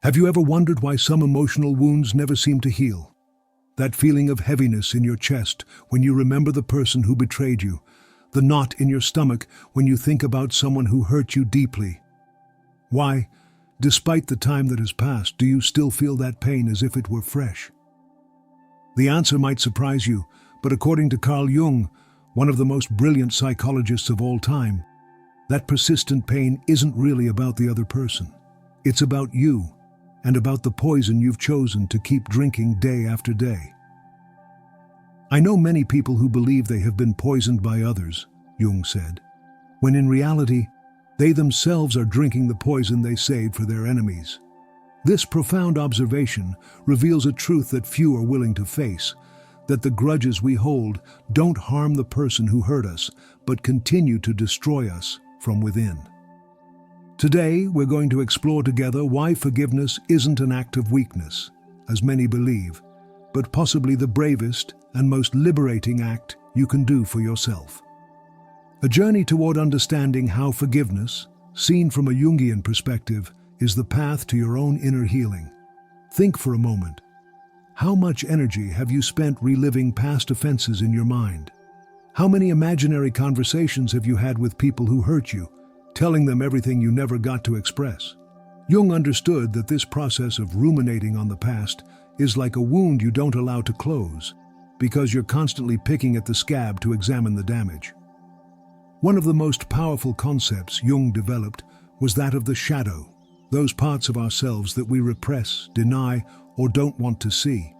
Have you ever wondered why some emotional wounds never seem to heal? That feeling of heaviness in your chest when you remember the person who betrayed you, the knot in your stomach when you think about someone who hurt you deeply. Why, despite the time that has passed, do you still feel that pain as if it were fresh? The answer might surprise you, but according to Carl Jung, one of the most brilliant psychologists of all time, that persistent pain isn't really about the other person. It's about you, and about the poison you've chosen to keep drinking day after day. I know many people who believe they have been poisoned by others, Jung said, when in reality, they themselves are drinking the poison they saved for their enemies. This profound observation reveals a truth that few are willing to face, that the grudges we hold don't harm the person who hurt us, but continue to destroy us from within. Today, we're going to explore together why forgiveness isn't an act of weakness, as many believe, but possibly the bravest and most liberating act you can do for yourself. A journey toward understanding how forgiveness, seen from a Jungian perspective, is the path to your own inner healing. Think for a moment. How much energy have you spent reliving past offenses in your mind? How many imaginary conversations have you had with people who hurt you, telling them everything you never got to express? Jung understood that this process of ruminating on the past is like a wound you don't allow to close, because you're constantly picking at the scab to examine the damage. One of the most powerful concepts Jung developed was that of the shadow, those parts of ourselves that we repress, deny, or don't want to see.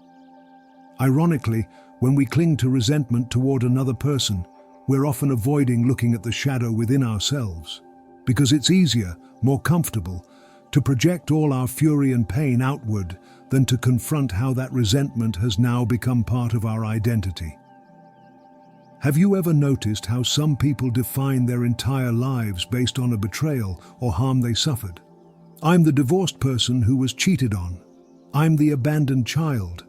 Ironically, when we cling to resentment toward another person, we're often avoiding looking at the shadow within ourselves, because it's easier, more comfortable, to project all our fury and pain outward than to confront how that resentment has now become part of our identity. Have you ever noticed how some people define their entire lives based on a betrayal or harm they suffered? I'm the divorced person who was cheated on. I'm the abandoned child.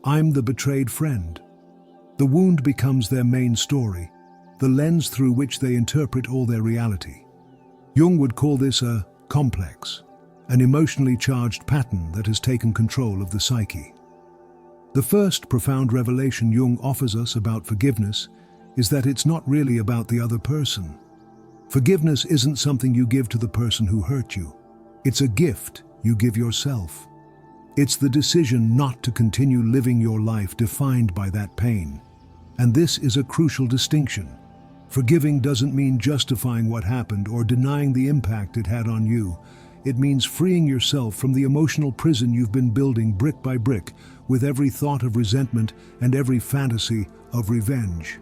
I'm the betrayed friend. The wound becomes their main story, the lens through which they interpret all their reality. Jung would call this a complex, an emotionally charged pattern that has taken control of the psyche. The first profound revelation Jung offers us about forgiveness is that it's not really about the other person. Forgiveness isn't something you give to the person who hurt you. It's a gift you give yourself. It's the decision not to continue living your life defined by that pain. And this is a crucial distinction. Forgiving doesn't mean justifying what happened or denying the impact it had on you. It means freeing yourself from the emotional prison you've been building brick by brick with every thought of resentment and every fantasy of revenge.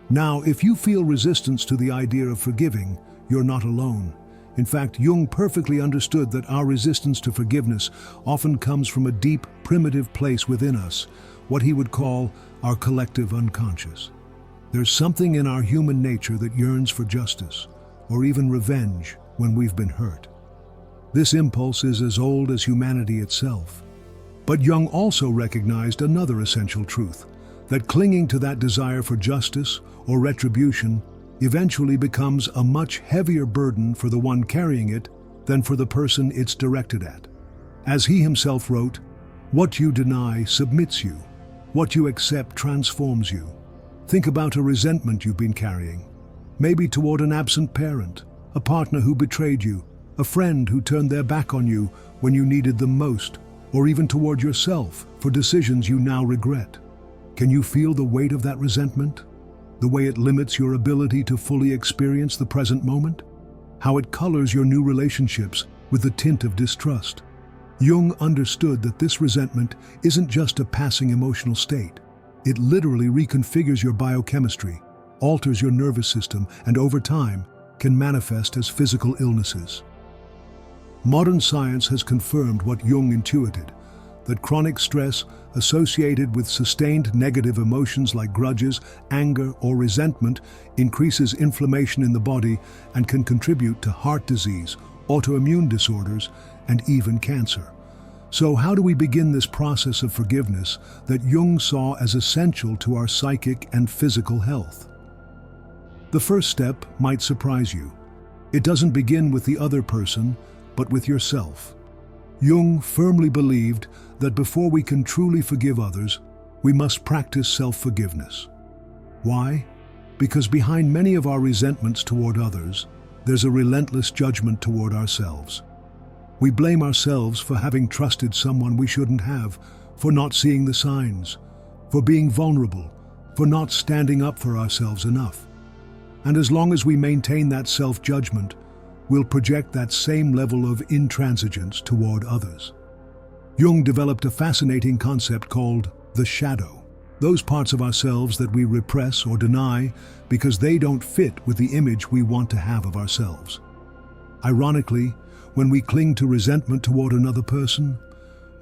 Now, if you feel resistance to the idea of forgiving, you're not alone. In fact, Jung perfectly understood that our resistance to forgiveness often comes from a deep, primitive place within us, what he would call our collective unconscious. There's something in our human nature that yearns for justice, or even revenge, when we've been hurt. This impulse is as old as humanity itself. But Jung also recognized another essential truth, that clinging to that desire for justice or retribution eventually becomes a much heavier burden for the one carrying it than for the person it's directed at. As he himself wrote, "What you deny submits you. What you accept transforms you." Think about a resentment you've been carrying, maybe toward an absent parent, a partner who betrayed you, a friend who turned their back on you when you needed them most, or even toward yourself for decisions you now regret. Can you feel the weight of that resentment? The way it limits your ability to fully experience the present moment? How it colors your new relationships with the tint of distrust? Jung understood that this resentment isn't just a passing emotional state. It literally reconfigures your biochemistry, alters your nervous system, and over time can manifest as physical illnesses. Modern science has confirmed what Jung intuited, that chronic stress associated with sustained negative emotions like grudges, anger, or resentment increases inflammation in the body and can contribute to heart disease, autoimmune disorders, and even cancer. So how do we begin this process of forgiveness that Jung saw as essential to our psychic and physical health? The first step might surprise you. It doesn't begin with the other person, but with yourself. Jung firmly believed that before we can truly forgive others, we must practice self-forgiveness. Why? Because behind many of our resentments toward others, there's a relentless judgment toward ourselves. We blame ourselves for having trusted someone we shouldn't have, for not seeing the signs, for being vulnerable, for not standing up for ourselves enough. And as long as we maintain that self-judgment, we'll project that same level of intransigence toward others. Jung developed a fascinating concept called the shadow, those parts of ourselves that we repress or deny because they don't fit with the image we want to have of ourselves. Ironically, when we cling to resentment toward another person,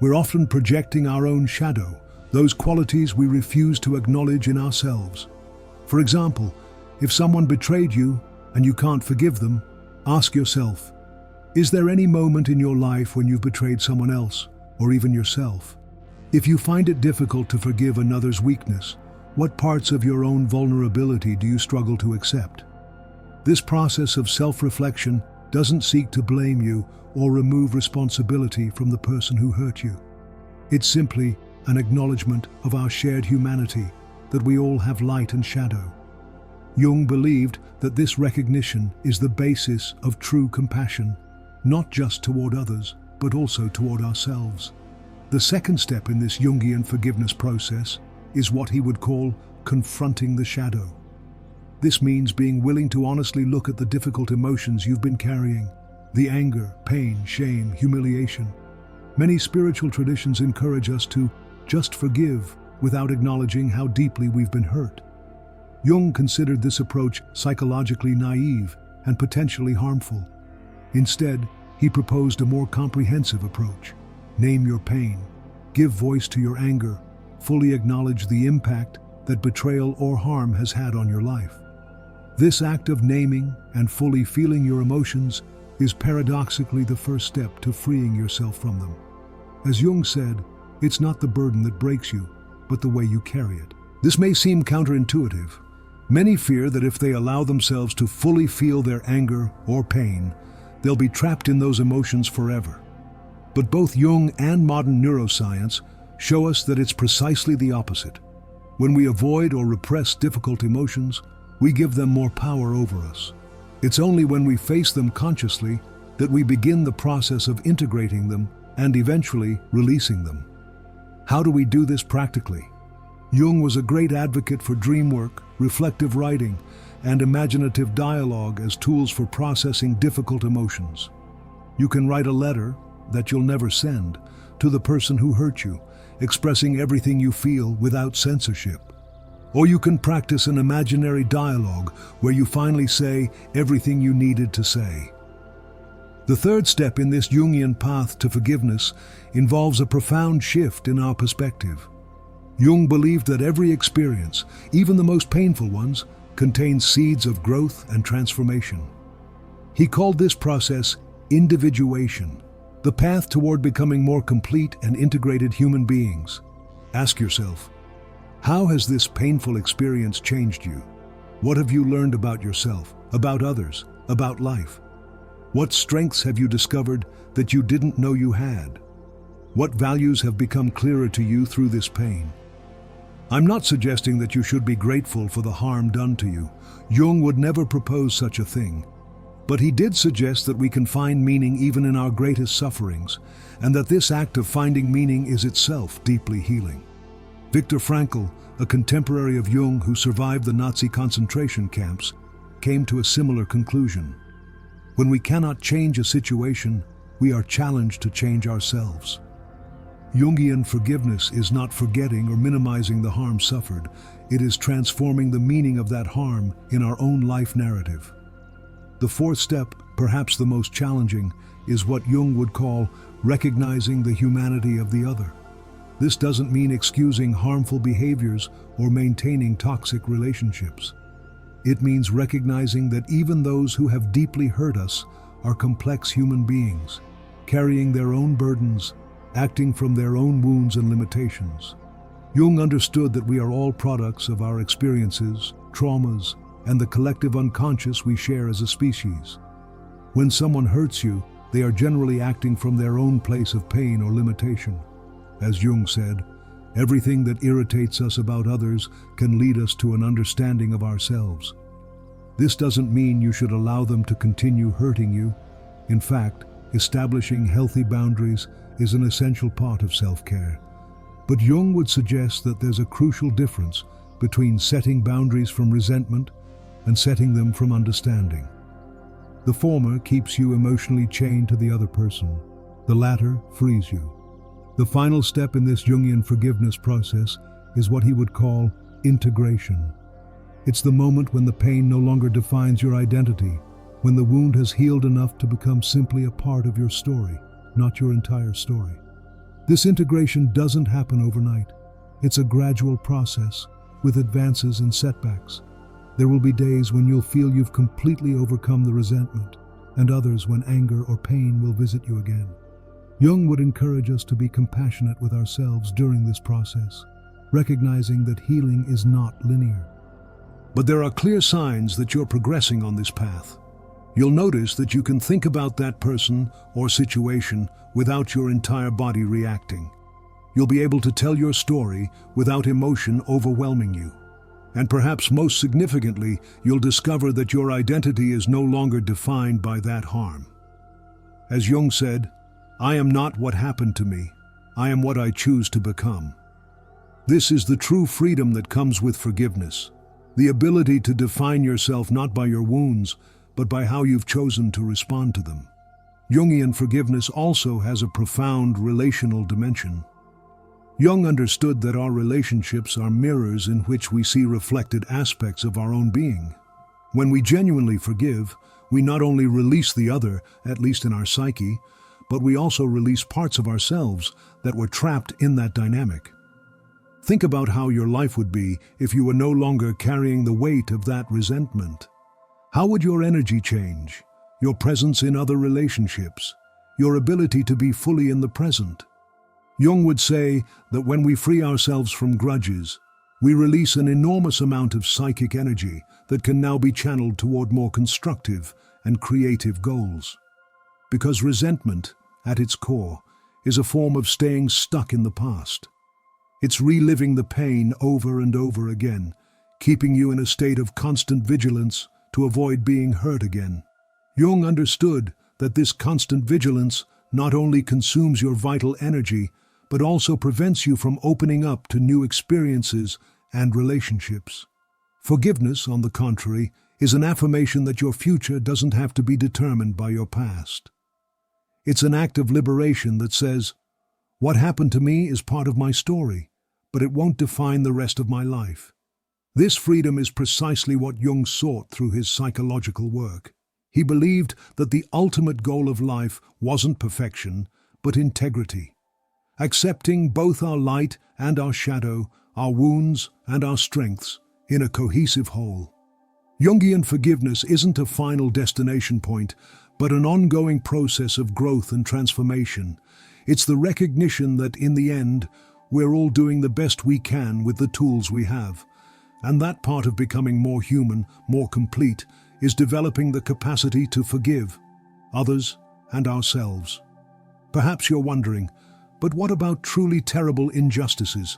we're often projecting our own shadow, those qualities we refuse to acknowledge in ourselves. For example, if someone betrayed you and you can't forgive them, ask yourself, is there any moment in your life when you've betrayed someone else, or even yourself? If you find it difficult to forgive another's weakness, what parts of your own vulnerability do you struggle to accept? This process of self-reflection doesn't seek to blame you or remove responsibility from the person who hurt you. It's simply an acknowledgement of our shared humanity, that we all have light and shadow. Jung believed that this recognition is the basis of true compassion, not just toward others, but also toward ourselves. The second step in this Jungian forgiveness process is what he would call confronting the shadow. This means being willing to honestly look at the difficult emotions you've been carrying, the anger, pain, shame, humiliation. Many spiritual traditions encourage us to just forgive without acknowledging how deeply we've been hurt. Jung considered this approach psychologically naive and potentially harmful. Instead, he proposed a more comprehensive approach. Name your pain, give voice to your anger, fully acknowledge the impact that betrayal or harm has had on your life. This act of naming and fully feeling your emotions is paradoxically the first step to freeing yourself from them. As Jung said, it's not the burden that breaks you, but the way you carry it. This may seem counterintuitive. Many fear that if they allow themselves to fully feel their anger or pain, they'll be trapped in those emotions forever. But both Jung and modern neuroscience show us that it's precisely the opposite. When we avoid or repress difficult emotions, we give them more power over us. It's only when we face them consciously that we begin the process of integrating them and eventually releasing them. How do we do this practically? Jung was a great advocate for dream work, reflective writing, and imaginative dialogue as tools for processing difficult emotions. You can write a letter that you'll never send to the person who hurt you, expressing everything you feel without censorship. Or you can practice an imaginary dialogue where you finally say everything you needed to say. The third step in this Jungian path to forgiveness involves a profound shift in our perspective. Jung believed that every experience, even the most painful ones, contains seeds of growth and transformation. He called this process individuation, the path toward becoming more complete and integrated human beings. Ask yourself, how has this painful experience changed you? What have you learned about yourself, about others, about life? What strengths have you discovered that you didn't know you had? What values have become clearer to you through this pain? I'm not suggesting that you should be grateful for the harm done to you. Jung would never propose such a thing. But he did suggest that we can find meaning even in our greatest sufferings, and that this act of finding meaning is itself deeply healing. Viktor Frankl, a contemporary of Jung who survived the Nazi concentration camps, came to a similar conclusion. When we cannot change a situation, we are challenged to change ourselves. Jungian forgiveness is not forgetting or minimizing the harm suffered. It is transforming the meaning of that harm in our own life narrative. The fourth step, perhaps the most challenging, is what Jung would call recognizing the humanity of the other. This doesn't mean excusing harmful behaviors or maintaining toxic relationships. It means recognizing that even those who have deeply hurt us are complex human beings, carrying their own burdens, acting from their own wounds and limitations. Jung understood that we are all products of our experiences, traumas, and the collective unconscious we share as a species. When someone hurts you, they are generally acting from their own place of pain or limitation. As Jung said, everything that irritates us about others can lead us to an understanding of ourselves. This doesn't mean you should allow them to continue hurting you. In fact, establishing healthy boundaries is an essential part of self-care. But Jung would suggest that there's a crucial difference between setting boundaries from resentment and setting them from understanding. The former keeps you emotionally chained to the other person. The latter frees you. The final step in this Jungian forgiveness process is what he would call integration. It's the moment when the pain no longer defines your identity, when the wound has healed enough to become simply a part of your story, not your entire story. This integration doesn't happen overnight. It's a gradual process, with advances and setbacks. There will be days when you'll feel you've completely overcome the resentment, and others when anger or pain will visit you again. Jung would encourage us to be compassionate with ourselves during this process, recognizing that healing is not linear. But there are clear signs that you're progressing on this path. You'll notice that you can think about that person or situation without your entire body reacting. You'll be able to tell your story without emotion overwhelming you. And perhaps most significantly, you'll discover that your identity is no longer defined by that harm. As Jung said, "I am not what happened to me. I am what I choose to become." This is the true freedom that comes with forgiveness, the ability to define yourself not by your wounds, but by how you've chosen to respond to them. Jungian forgiveness also has a profound relational dimension. Jung understood that our relationships are mirrors in which we see reflected aspects of our own being. When we genuinely forgive, we not only release the other, at least in our psyche, but we also release parts of ourselves that were trapped in that dynamic. Think about how your life would be if you were no longer carrying the weight of that resentment. How would your energy change, your presence in other relationships, your ability to be fully in the present? Jung would say that when we free ourselves from grudges, we release an enormous amount of psychic energy that can now be channeled toward more constructive and creative goals. Because resentment, at its core, is a form of staying stuck in the past. It's reliving the pain over and over again, keeping you in a state of constant vigilance to avoid being hurt again. Jung understood that this constant vigilance not only consumes your vital energy, but also prevents you from opening up to new experiences and relationships. Forgiveness, on the contrary, is an affirmation that your future doesn't have to be determined by your past. It's an act of liberation that says, "What happened to me is part of my story, but it won't define the rest of my life." This freedom is precisely what Jung sought through his psychological work. He believed that the ultimate goal of life wasn't perfection, but integrity. Accepting both our light and our shadow, our wounds and our strengths, in a cohesive whole. Jungian forgiveness isn't a final destination point, but an ongoing process of growth and transformation. It's the recognition that, in the end, we're all doing the best we can with the tools we have. And that part of becoming more human, more complete, is developing the capacity to forgive others and ourselves. Perhaps you're wondering, but what about truly terrible injustices?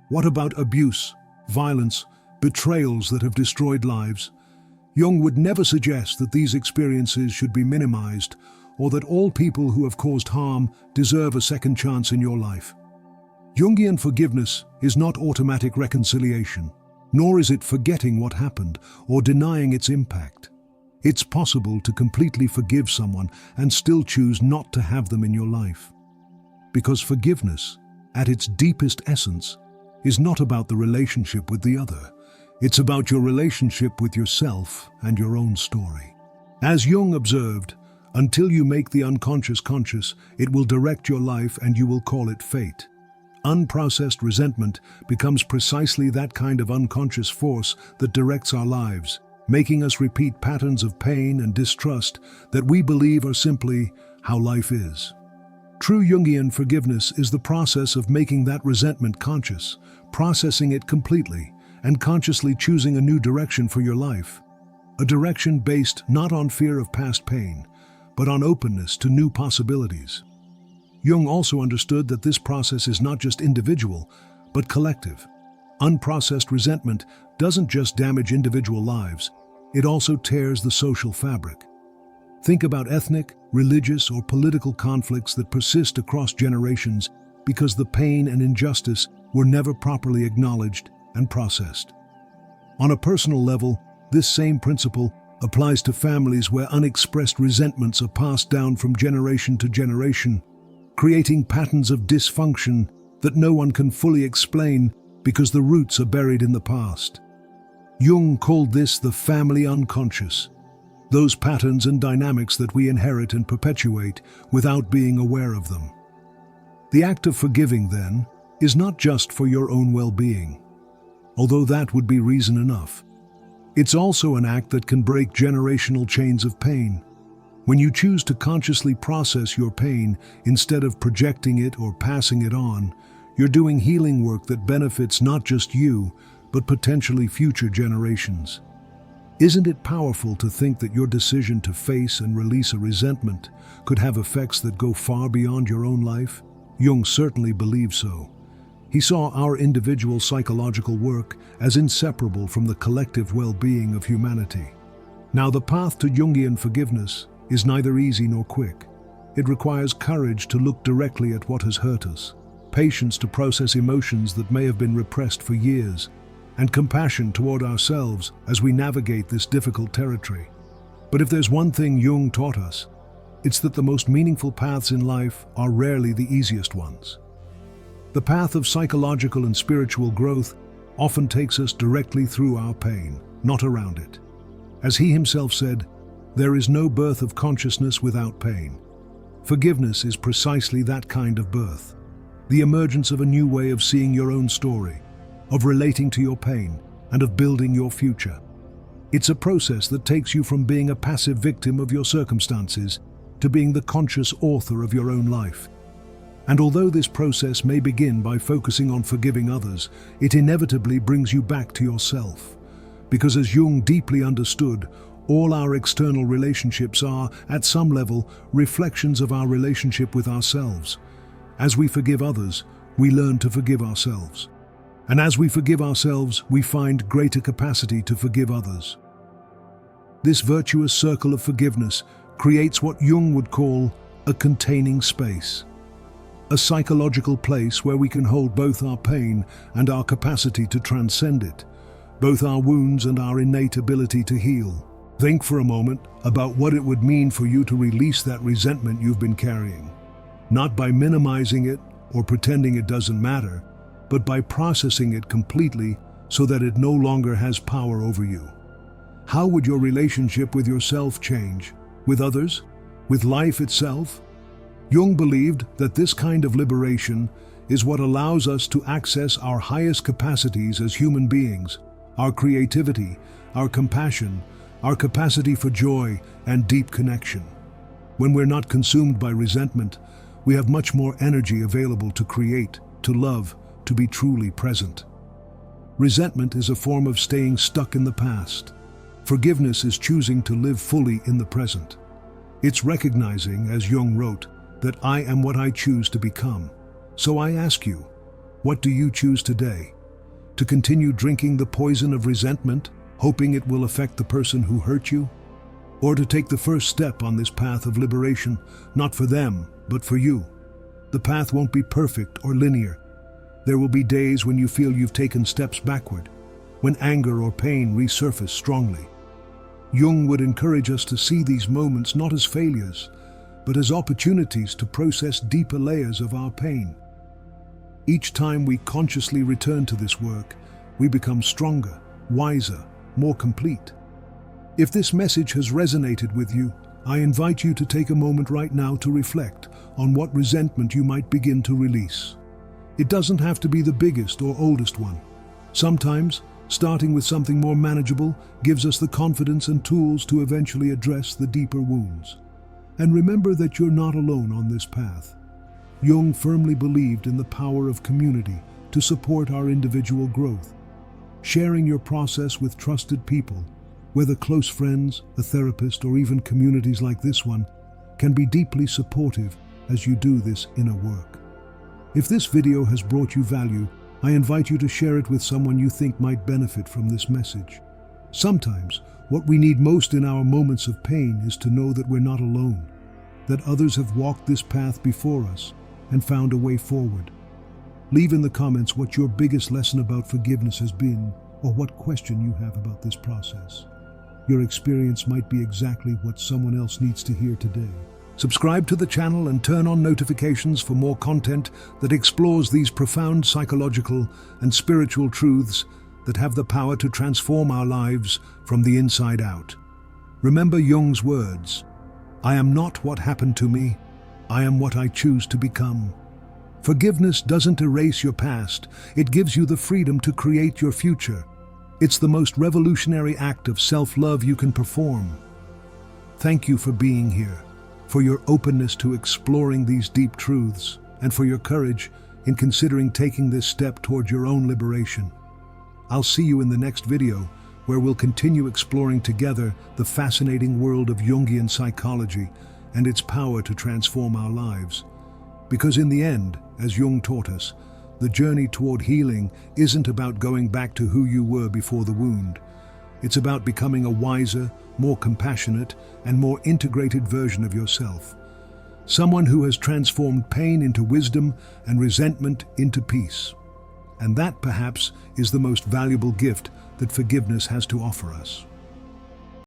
What about abuse, violence, betrayals that have destroyed lives? Jung would never suggest that these experiences should be minimized, or that all people who have caused harm deserve a second chance in your life. Jungian forgiveness is not automatic reconciliation, nor is it forgetting what happened or denying its impact. It's possible to completely forgive someone and still choose not to have them in your life. Because forgiveness, at its deepest essence, is not about the relationship with the other. It's about your relationship with yourself and your own story. As Jung observed, until you make the unconscious conscious, it will direct your life and you will call it fate. Unprocessed resentment becomes precisely that kind of unconscious force that directs our lives, making us repeat patterns of pain and distrust that we believe are simply how life is. True Jungian forgiveness is the process of making that resentment conscious, processing it completely, and consciously choosing a new direction for your life. A direction based not on fear of past pain, but on openness to new possibilities. Jung also understood that this process is not just individual, but collective. Unprocessed resentment doesn't just damage individual lives, it also tears the social fabric. Think about ethnic, religious, or political conflicts that persist across generations because the pain and injustice were never properly acknowledged and processed. On a personal level, this same principle applies to families where unexpressed resentments are passed down from generation to generation, creating patterns of dysfunction that no one can fully explain because the roots are buried in the past. Jung called this the family unconscious, those patterns and dynamics that we inherit and perpetuate without being aware of them. The act of forgiving, then, is not just for your own well-being, although that would be reason enough. It's also an act that can break generational chains of pain. When you choose to consciously process your pain instead of projecting it or passing it on, you're doing healing work that benefits not just you, but potentially future generations. Isn't it powerful to think that your decision to face and release a resentment could have effects that go far beyond your own life? Jung certainly believed so. He saw our individual psychological work as inseparable from the collective well-being of humanity. Now, the path to Jungian forgiveness is neither easy nor quick. It requires courage to look directly at what has hurt us, patience to process emotions that may have been repressed for years, and compassion toward ourselves as we navigate this difficult territory. But if there's one thing Jung taught us, it's that the most meaningful paths in life are rarely the easiest ones. The path of psychological and spiritual growth often takes us directly through our pain, not around it. As he himself said, there is no birth of consciousness without pain. Forgiveness is precisely that kind of birth, the emergence of a new way of seeing your own story, of relating to your pain, and of building your future. It's a process that takes you from being a passive victim of your circumstances to being the conscious author of your own life. And although this process may begin by focusing on forgiving others, it inevitably brings you back to yourself. Because as Jung deeply understood, all our external relationships are, at some level, reflections of our relationship with ourselves. As we forgive others, we learn to forgive ourselves. And as we forgive ourselves, we find greater capacity to forgive others. This virtuous circle of forgiveness creates what Jung would call a containing space. A psychological place where we can hold both our pain and our capacity to transcend it, both our wounds and our innate ability to heal. Think for a moment about what it would mean for you to release that resentment you've been carrying. Not by minimizing it or pretending it doesn't matter, but by processing it completely so that it no longer has power over you. How would your relationship with yourself change? With others? With life itself? Jung believed that this kind of liberation is what allows us to access our highest capacities as human beings, our creativity, our compassion, our capacity for joy and deep connection. When we're not consumed by resentment, we have much more energy available to create, to love, to be truly present. Resentment is a form of staying stuck in the past. Forgiveness is choosing to live fully in the present. It's recognizing, as Jung wrote, that I am what I choose to become. So I ask you, what do you choose today? To continue drinking the poison of resentment, hoping it will affect the person who hurt you? Or to take the first step on this path of liberation, not for them, but for you? The path won't be perfect or linear. There will be days when you feel you've taken steps backward, when anger or pain resurface strongly. Jung would encourage us to see these moments not as failures, but as opportunities to process deeper layers of our pain. Each time we consciously return to this work, we become stronger, wiser, more complete. If this message has resonated with you, I invite you to take a moment right now to reflect on what resentment you might begin to release. It doesn't have to be the biggest or oldest one. Sometimes, starting with something more manageable gives us the confidence and tools to eventually address the deeper wounds. And remember that you're not alone on this path. Jung firmly believed in the power of community to support our individual growth. Sharing your process with trusted people, whether close friends, a therapist, or even communities like this one, can be deeply supportive as you do this inner work. If this video has brought you value, I invite you to share it with someone you think might benefit from this message. Sometimes, what we need most in our moments of pain is to know that we're not alone, that others have walked this path before us and found a way forward. Leave in the comments what your biggest lesson about forgiveness has been, or what question you have about this process. Your experience might be exactly what someone else needs to hear today. Subscribe to the channel and turn on notifications for more content that explores these profound psychological and spiritual truths that have the power to transform our lives from the inside out. Remember Jung's words, "I am not what happened to me, I am what I choose to become." Forgiveness doesn't erase your past, it gives you the freedom to create your future. It's the most revolutionary act of self-love you can perform. Thank you for being here, for your openness to exploring these deep truths, and for your courage in considering taking this step toward your own liberation. I'll see you in the next video, where we'll continue exploring together the fascinating world of Jungian psychology and its power to transform our lives. Because in the end, as Jung taught us, the journey toward healing isn't about going back to who you were before the wound. It's about becoming a wiser, more compassionate, and more integrated version of yourself. Someone who has transformed pain into wisdom and resentment into peace. And that, perhaps, is the most valuable gift that forgiveness has to offer us.